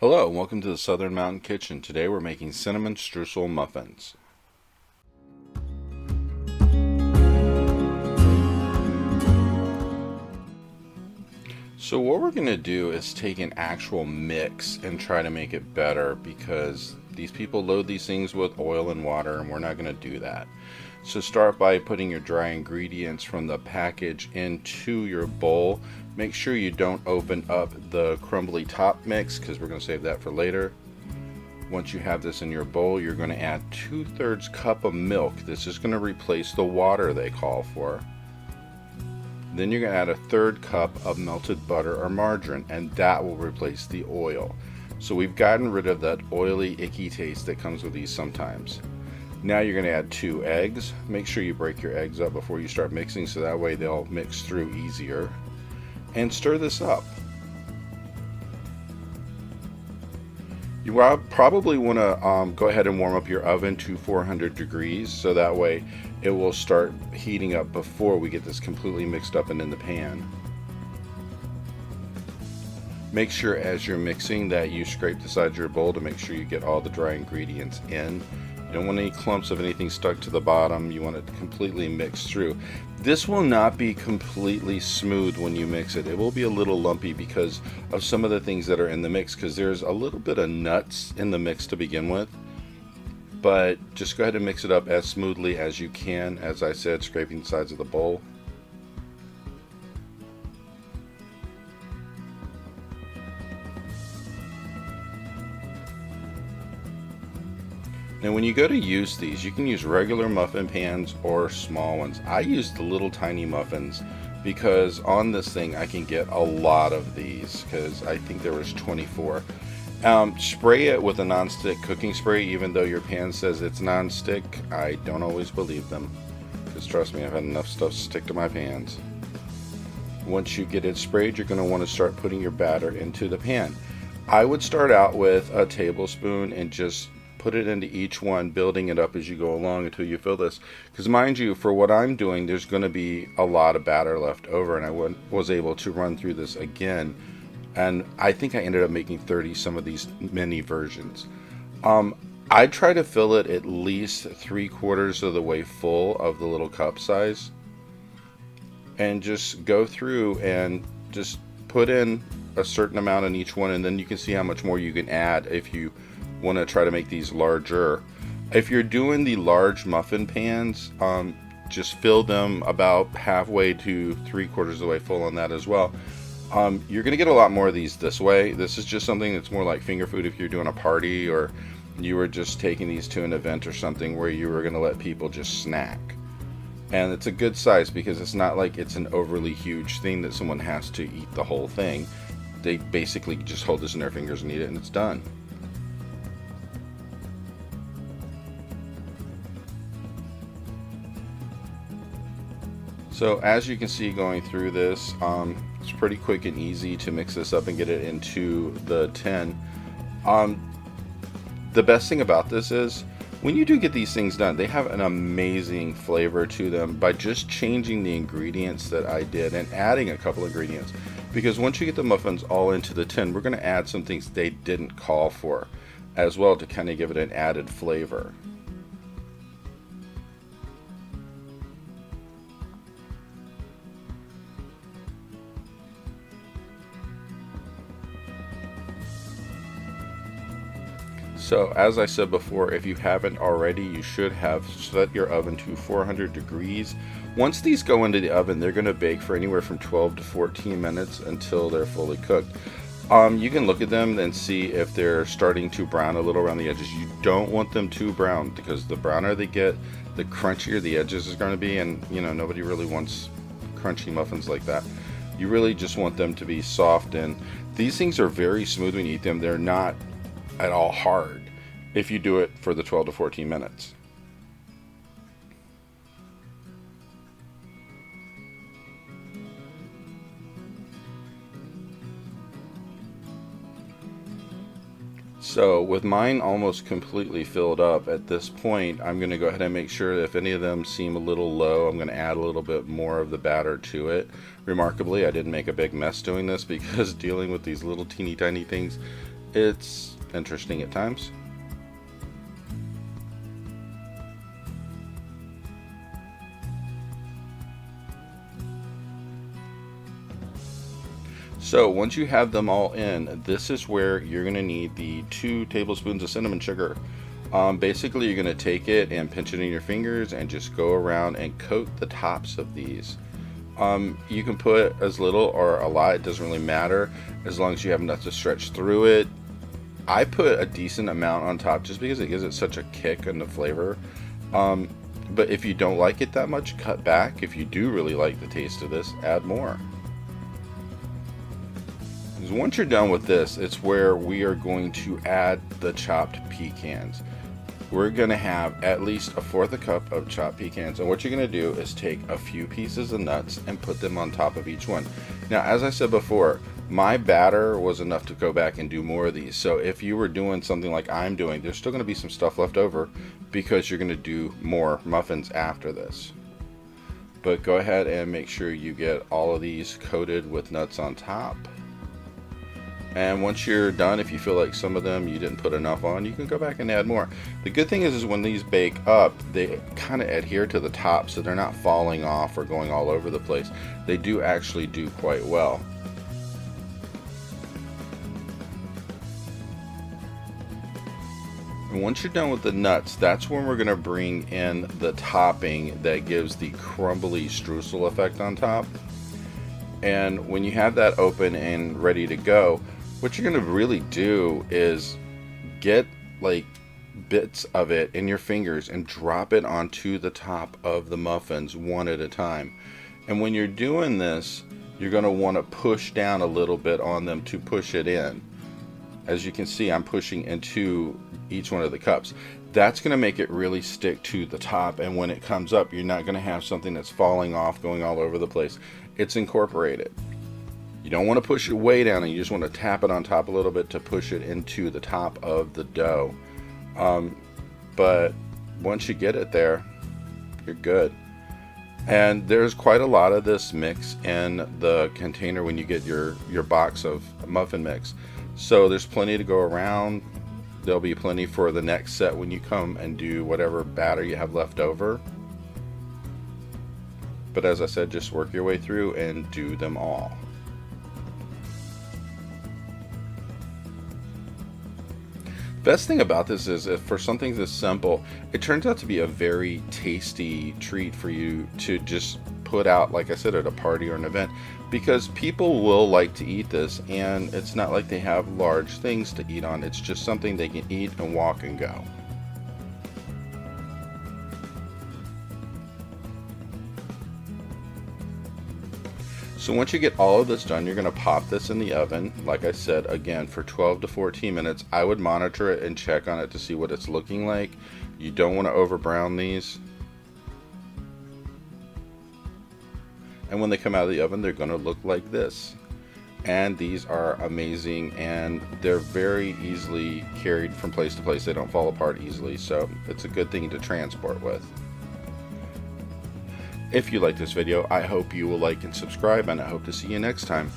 Hello, and welcome to the Southern Mountain Kitchen. Today we're making cinnamon streusel muffins. So what we're going to do is take an actual mix and try to make it better because these people load these things with oil and water and we're not going to do that. So start by putting your dry ingredients from the package into your bowl. Make sure you don't open up the crumbly top mix because we're going to save that for later. Once you have this in your bowl, you're going to add 2/3 cup of milk. This is going to replace the water they call for. Then you're going to add a 1/3 cup of melted butter or margarine, and that will replace the oil. So we've gotten rid of that oily, icky taste that comes with these sometimes. Now you're going to add 2 eggs. Make sure you break your eggs up before you start mixing so that way they'll mix through easier. And stir this up. You probably want to go ahead and warm up your oven to 400 degrees so that way it will start heating up before we get this completely mixed up and in the pan. Make sure as you're mixing that you scrape the sides of your bowl to make sure you get all the dry ingredients in. You don't want any clumps of anything stuck to the bottom. You want it completely mixed through. This will not be completely smooth when you mix it. It will be a little lumpy because of some of the things that are in the mix, because there's a little bit of nuts in the mix to begin with. But just go ahead and mix it up as smoothly as you can, as I said, scraping the sides of the bowl. Now when you go to use these, you can use regular muffin pans or small ones. I use the little tiny muffins because on this thing I can get a lot of these because I think there was 24. Spray it with a non-stick cooking spray. Even though your pan says it's non-stick, I don't always believe them because trust me, I've had enough stuff stick to my pans. Once you get it sprayed, you're going to want to start putting your batter into the pan. I would start out with a tablespoon and just put it into each one, building it up as you go along until you fill this. Because mind you, for what I'm doing, there's going to be a lot of batter left over, and I was able to run through this again. And I think I ended up making 30 some of these mini versions. I try to fill it at least 3/4 of the way full of the little cup size. And just go through and just put in a certain amount in each one, and then you can see how much more you can add if you want to try to make these larger. If you're doing the large muffin pans, just fill them about halfway to 3/4 of the way full on that as well. You're going to get a lot more of these this way. This is just something that's more like finger food if you're doing a party or you were just taking these to an event or something where you were going to let people just snack. And it's a good size because it's not like it's an overly huge thing that someone has to eat the whole thing. They basically just hold this in their fingers and eat it and it's done. So as you can see going through this, it's pretty quick and easy to mix this up and get it into the tin. The best thing about this is when you do get these things done, they have an amazing flavor to them by just changing the ingredients that I did and adding a couple ingredients. Because once you get the muffins all into the tin, we're going to add some things they didn't call for as well to kind of give it an added flavor. So as I said before, if you haven't already, you should have set your oven to 400 degrees. Once these go into the oven, they're going to bake for anywhere from 12 to 14 minutes until they're fully cooked. You can look at them and see if they're starting to brown a little around the edges. You don't want them too brown because the browner they get, the crunchier the edges is going to be, and you know, nobody really wants crunchy muffins like that. You really just want them to be soft, and these things are very smooth when you eat them. They're not at all hard if you do it for the 12 to 14 minutes. So with mine almost completely filled up at this point, I'm going to go ahead and make sure that if any of them seem a little low, I'm going to add a little bit more of the batter to it. Remarkably, I didn't make a big mess doing this because dealing with these little teeny tiny things It's interesting at times. So once you have them all in, this is where you're going to need the 2 tablespoons of cinnamon sugar. Basically, you're going to take it and pinch it in your fingers and just go around and coat the tops of these. You can put as little or a lot, it doesn't really matter, as long as you have enough to stretch through it. I put a decent amount on top just because it gives it such a kick in the flavor. But if you don't like it that much, cut back. If you do really like the taste of this, add more. Once you're done with this, it's where we are going to add the chopped pecans. We're going to have at least 1/4 cup of chopped pecans, and what you're going to do is take a few pieces of nuts and put them on top of each one. Now, as I said before, my batter was enough to go back and do more of these, so if you were doing something like I'm doing, there's still going to be some stuff left over because you're going to do more muffins after this. But go ahead and make sure you get all of these coated with nuts on top. And once you're done, if you feel like some of them you didn't put enough on, you can go back and add more. The good thing is when these bake up, they kind of adhere to the top, so they're not falling off or going all over the place. They do actually do quite well. And once you're done with the nuts, that's when we're going to bring in the topping that gives the crumbly streusel effect on top. And when you have that open and ready to go, what you're going to really do is get like bits of it in your fingers and drop it onto the top of the muffins one at a time. And when you're doing this, you're going to want to push down a little bit on them to push it in. As you can see, I'm pushing into each one of the cups. That's going to make it really stick to the top, and when it comes up, you're not going to have something that's falling off, going all over the place. It's incorporated. You don't want to push it way down, and you just want to tap it on top a little bit to push it into the top of the dough. But once you get it there, you're good. And there's quite a lot of this mix in the container when you get your box of muffin mix. So there's plenty to go around. There'll be plenty for the next set when you come and do whatever batter you have left over. But as I said, just work your way through and do them all. Best thing about this is if for something this simple, it turns out to be a very tasty treat for you to just put out, like I said, at a party or an event, because people will like to eat this, and it's not like they have large things to eat on. It's just something they can eat and walk and go. So once you get all of this done, you're going to pop this in the oven, like I said, again, for 12 to 14 minutes. I would monitor it and check on it to see what it's looking like. You don't want to over brown these. And when they come out of the oven, they're going to look like this. And these are amazing, and they're very easily carried from place to place. They don't fall apart easily, so it's a good thing to transport with. If you like this video, I hope you will like and subscribe, and I hope to see you next time.